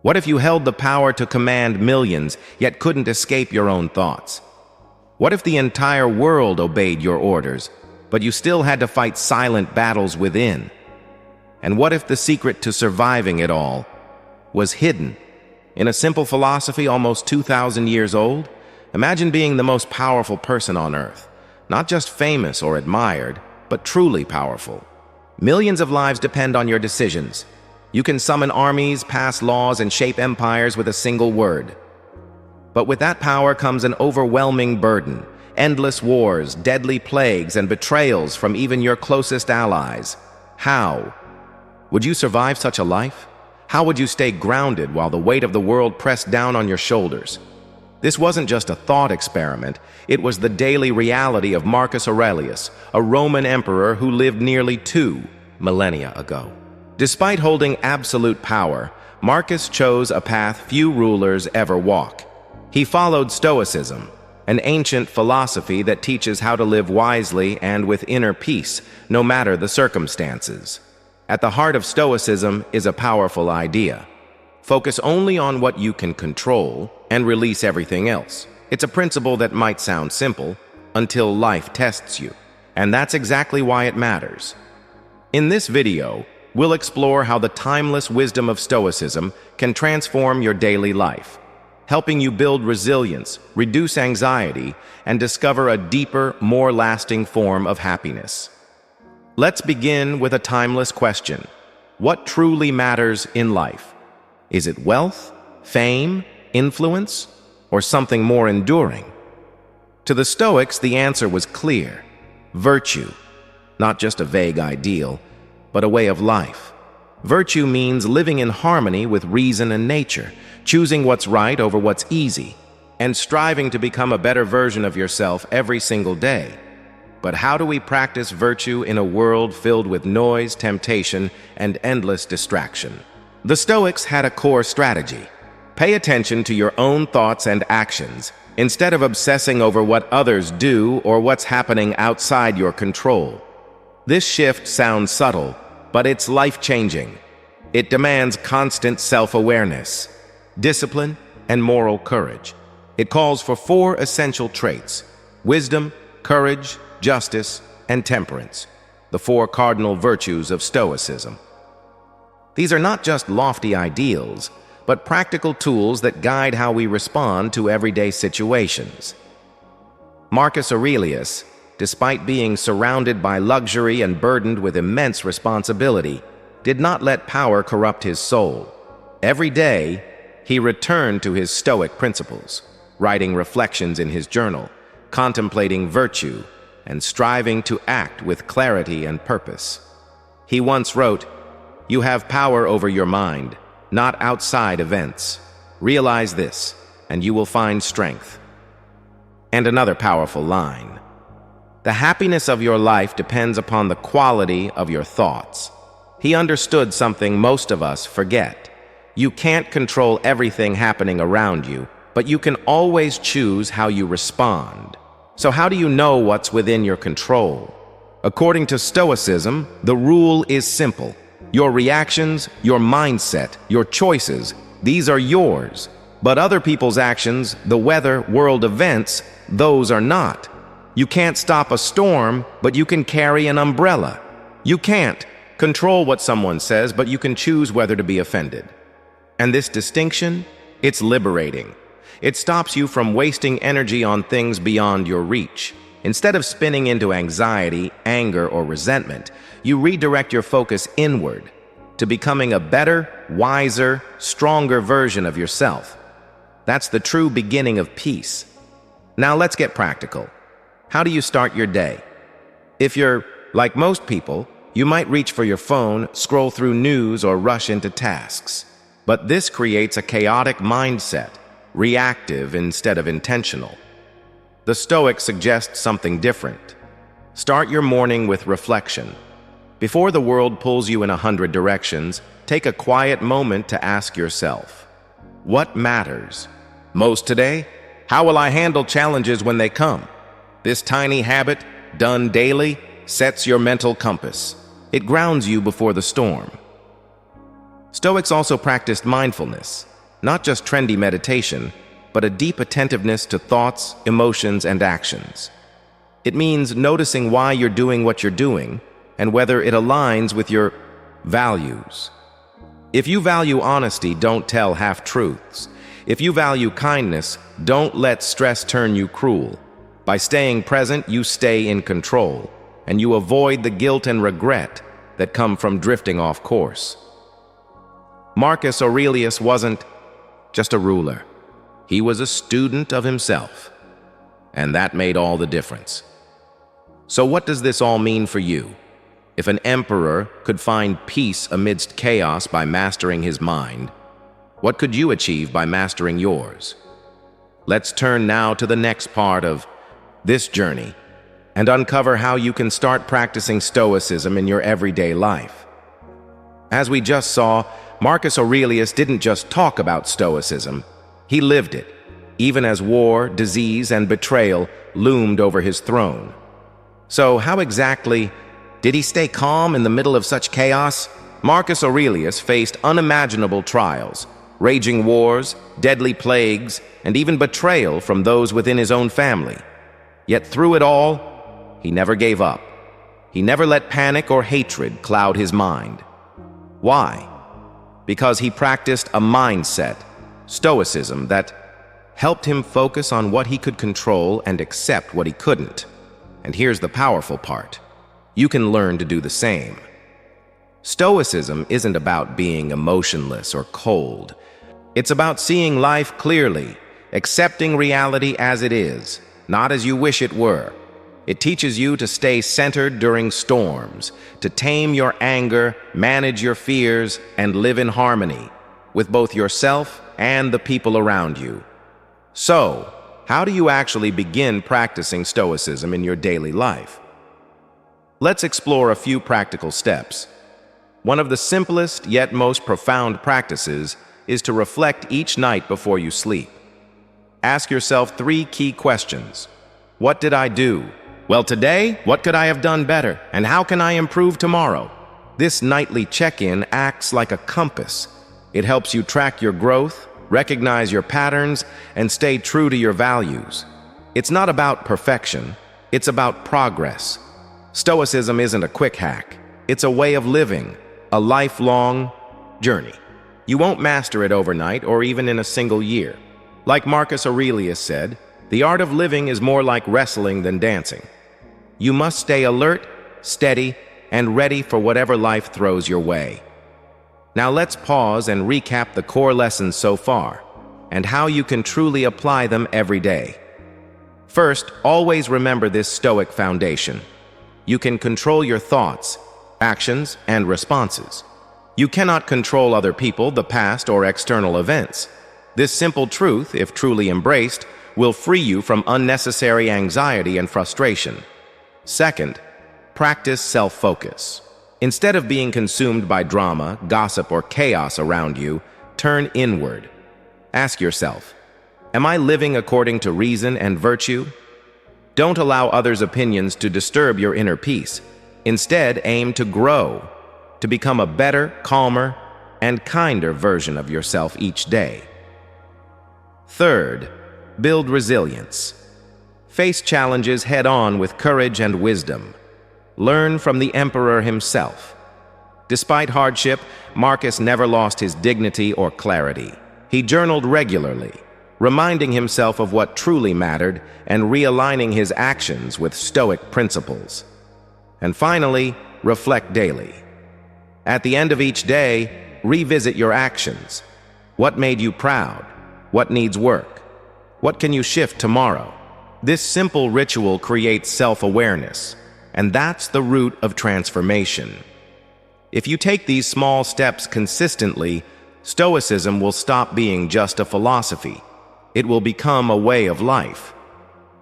What if you held the power to command millions, yet couldn't escape your own thoughts? What if the entire world obeyed your orders, but you still had to fight silent battles within? And what if the secret to surviving it all was hidden in a simple philosophy almost 2,000 years old? Imagine being the most powerful person on earth, not just famous or admired, but truly powerful. Millions of lives depend on your decisions. You can summon armies, pass laws, and shape empires with a single word. But with that power comes an overwhelming burden, endless wars, deadly plagues, and betrayals from even your closest allies. How? Would you survive such a life? How would you stay grounded while the weight of the world pressed down on your shoulders? This wasn't just a thought experiment, it was the daily reality of Marcus Aurelius, a Roman emperor who lived nearly 2 millennia ago. Despite holding absolute power, Marcus chose a path few rulers ever walk. He followed Stoicism, an ancient philosophy that teaches how to live wisely and with inner peace, no matter the circumstances. At the heart of Stoicism is a powerful idea. Focus only on what you can control and release everything else. It's a principle that might sound simple until life tests you, and that's exactly why it matters. In this video, we'll explore how the timeless wisdom of Stoicism can transform your daily life, helping you build resilience, reduce anxiety, and discover a deeper, more lasting form of happiness. Let's begin with a timeless question. What truly matters in life? Is it wealth, fame, influence, or something more enduring? To the Stoics, the answer was clear. Virtue, not just a vague ideal, but a way of life. Virtue means living in harmony with reason and nature, choosing what's right over what's easy, and striving to become a better version of yourself every single day. But how do we practice virtue in a world filled with noise, temptation, and endless distraction? The Stoics had a core strategy. Pay attention to your own thoughts and actions, instead of obsessing over what others do or what's happening outside your control. This shift sounds subtle, but it's life-changing. It demands constant self-awareness, discipline, and moral courage. It calls for 4 essential traits: wisdom, courage, justice, and temperance, the 4 cardinal virtues of Stoicism. These are not just lofty ideals, but practical tools that guide how we respond to everyday situations. Marcus Aurelius, despite being surrounded by luxury and burdened with immense responsibility, did not let power corrupt his soul. Every day, he returned to his Stoic principles, writing reflections in his journal, contemplating virtue, and striving to act with clarity and purpose. He once wrote, "You have power over your mind, not outside events. Realize this, and you will find strength." And another powerful line: "The happiness of your life depends upon the quality of your thoughts." He understood something most of us forget. You can't control everything happening around you, but you can always choose how you respond. So how do you know what's within your control? According to Stoicism, the rule is simple. Your reactions, your mindset, your choices, these are yours. But other people's actions, the weather, world events, those are not. You can't stop a storm, but you can carry an umbrella. You can't control what someone says, but you can choose whether to be offended. And this distinction, it's liberating. It stops you from wasting energy on things beyond your reach. Instead of spinning into anxiety, anger, or resentment, you redirect your focus inward to becoming a better, wiser, stronger version of yourself. That's the true beginning of peace. Now let's get practical. How do you start your day? If you're like most people, you might reach for your phone, scroll through news, or rush into tasks. But this creates a chaotic mindset, reactive instead of intentional. The Stoics suggest something different. Start your morning with reflection. Before the world pulls you in 100 directions, take a quiet moment to ask yourself, what matters most today? How will I handle challenges when they come? This tiny habit, done daily, sets your mental compass. It grounds you before the storm. Stoics also practiced mindfulness, not just trendy meditation, but a deep attentiveness to thoughts, emotions, and actions. It means noticing why you're doing what you're doing and whether it aligns with your values. If you value honesty, don't tell half-truths. If you value kindness, don't let stress turn you cruel. By staying present, you stay in control, and you avoid the guilt and regret that come from drifting off course. Marcus Aurelius wasn't just a ruler. He was a student of himself, and that made all the difference. So what does this all mean for you? If an emperor could find peace amidst chaos by mastering his mind, what could you achieve by mastering yours? Let's turn now to the next part of this journey and uncover how you can start practicing Stoicism in your everyday life. As we just saw, Marcus Aurelius didn't just talk about Stoicism, he lived it, even as war, disease, and betrayal loomed over his throne. So how exactly did he stay calm in the middle of such chaos? Marcus Aurelius faced unimaginable trials, raging wars, deadly plagues, and even betrayal from those within his own family. Yet through it all, he never gave up. He never let panic or hatred cloud his mind. Why? Because he practiced a mindset, Stoicism, that helped him focus on what he could control and accept what he couldn't. And here's the powerful part. You can learn to do the same. Stoicism isn't about being emotionless or cold. It's about seeing life clearly, accepting reality as it is, not as you wish it were. It teaches you to stay centered during storms, to tame your anger, manage your fears, and live in harmony with both yourself and the people around you. So, how do you actually begin practicing Stoicism in your daily life? Let's explore a few practical steps. One of the simplest yet most profound practices is to reflect each night before you sleep. Ask yourself 3 key questions. What did I do well today? What could I have done better? And how can I improve tomorrow? This nightly check-in acts like a compass. It helps you track your growth, recognize your patterns, and stay true to your values. It's not about perfection, it's about progress. Stoicism isn't a quick hack. It's a way of living, a lifelong journey. You won't master it overnight or even in a single year. Like Marcus Aurelius said, the art of living is more like wrestling than dancing. You must stay alert, steady, and ready for whatever life throws your way. Now let's pause and recap the core lessons so far, and how you can truly apply them every day. First, always remember this Stoic foundation. You can control your thoughts, actions, and responses. You cannot control other people, the past, or external events. This simple truth, if truly embraced, will free you from unnecessary anxiety and frustration. Second, practice self-focus. Instead of being consumed by drama, gossip, or chaos around you, turn inward. Ask yourself, am I living according to reason and virtue? Don't allow others' opinions to disturb your inner peace. Instead, aim to grow, to become a better, calmer, and kinder version of yourself each day. Third, build resilience. Face challenges head-on with courage and wisdom. Learn from the emperor himself. Despite hardship, Marcus never lost his dignity or clarity. He journaled regularly, reminding himself of what truly mattered and realigning his actions with Stoic principles. And finally, reflect daily. At the end of each day, revisit your actions. What made you proud? What needs work? What can you shift tomorrow? This simple ritual creates self-awareness, and that's the root of transformation. If you take these small steps consistently, Stoicism will stop being just a philosophy. It will become a way of life.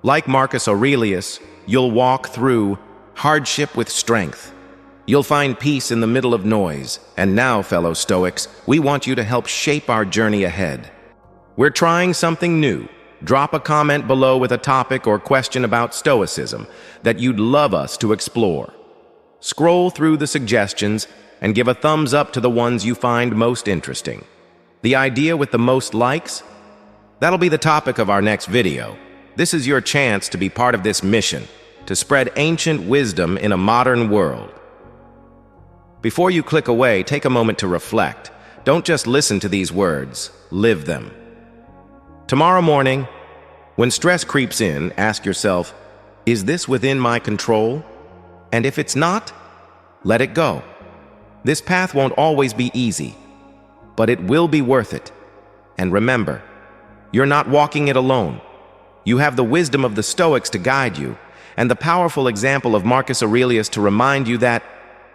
Like Marcus Aurelius, you'll walk through hardship with strength. You'll find peace in the middle of noise. And now, fellow Stoics, we want you to help shape our journey ahead. We're trying something new. Drop a comment below with a topic or question about Stoicism that you'd love us to explore. Scroll through the suggestions and give a thumbs up to the ones you find most interesting. The idea with the most likes? That'll be the topic of our next video. This is your chance to be part of this mission, to spread ancient wisdom in a modern world. Before you click away, take a moment to reflect. Don't just listen to these words, live them. Tomorrow morning, when stress creeps in, ask yourself, is this within my control? And if it's not, let it go. This path won't always be easy, but it will be worth it. And remember, you're not walking it alone. You have the wisdom of the Stoics to guide you, and the powerful example of Marcus Aurelius to remind you that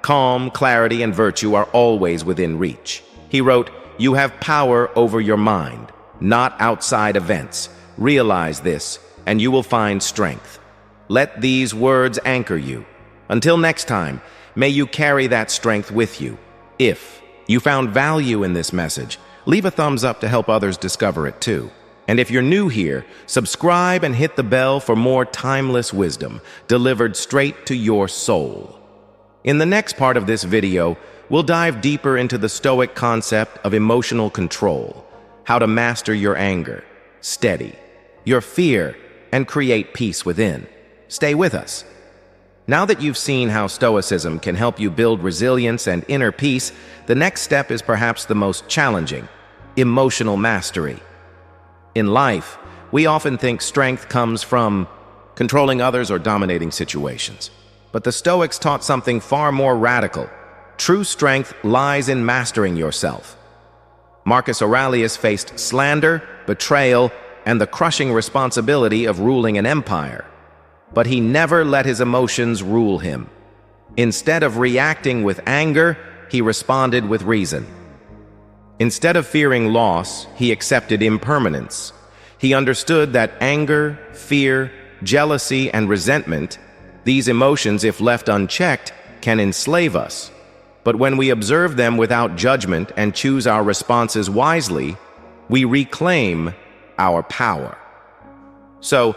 calm, clarity, and virtue are always within reach. He wrote, "You have power over your mind, not outside events. Realize this, and you will find strength." Let these words anchor you. Until next time, may you carry that strength with you. If you found value in this message, leave a thumbs up to help others discover it too. And if you're new here, subscribe and hit the bell for more timeless wisdom delivered straight to your soul. In the next part of this video, we'll dive deeper into the Stoic concept of emotional control, how to master your anger, steady your fear, and create peace within. Stay with us. Now that you've seen how Stoicism can help you build resilience and inner peace, the next step is perhaps the most challenging: emotional mastery. In life, we often think strength comes from controlling others or dominating situations. But the Stoics taught something far more radical. True strength lies in mastering yourself. Marcus Aurelius faced slander, betrayal, and the crushing responsibility of ruling an empire. But he never let his emotions rule him. Instead of reacting with anger, he responded with reason. Instead of fearing loss, he accepted impermanence. He understood that anger, fear, jealousy, and resentment, these emotions, if left unchecked, can enslave us. But when we observe them without judgment and choose our responses wisely, we reclaim our power. So,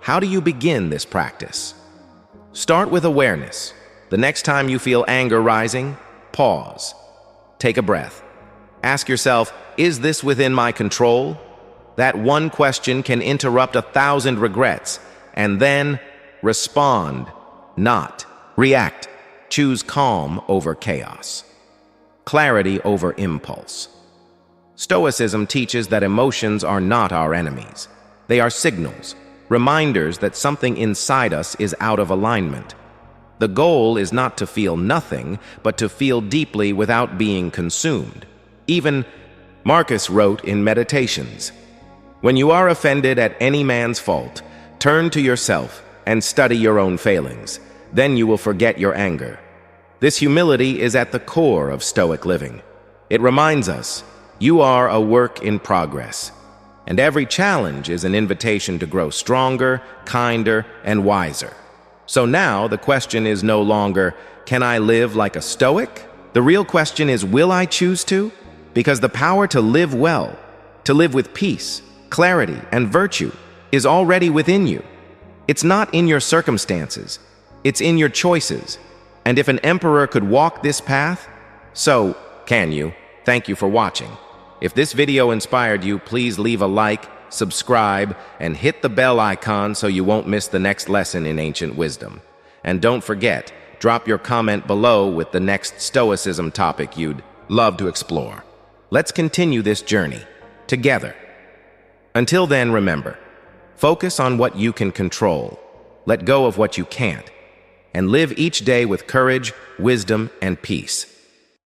how do you begin this practice? Start with awareness. The next time you feel anger rising, pause. Take a breath. Ask yourself, is this within my control? That one question can interrupt 1,000 regrets. And then respond, not react. Choose calm over chaos, clarity over impulse. Stoicism teaches that emotions are not our enemies. They are signals, reminders that something inside us is out of alignment. The goal is not to feel nothing, but to feel deeply without being consumed. Even Marcus wrote in Meditations, "When you are offended at any man's fault, turn to yourself and study your own failings. Then you will forget your anger." This humility is at the core of Stoic living. It reminds us, you are a work in progress, and every challenge is an invitation to grow stronger, kinder, and wiser. So now the question is no longer, can I live like a Stoic? The real question is, will I choose to? Because the power to live well, to live with peace, clarity, and virtue is already within you. It's not in your circumstances, it's in your choices. And if an emperor could walk this path, so can you. Thank you for watching. If this video inspired you, please leave a like, subscribe, and hit the bell icon so you won't miss the next lesson in ancient wisdom. And don't forget, drop your comment below with the next Stoicism topic you'd love to explore. Let's continue this journey together. Until then, remember, focus on what you can control, let go of what you can't, and live each day with courage, wisdom, and peace.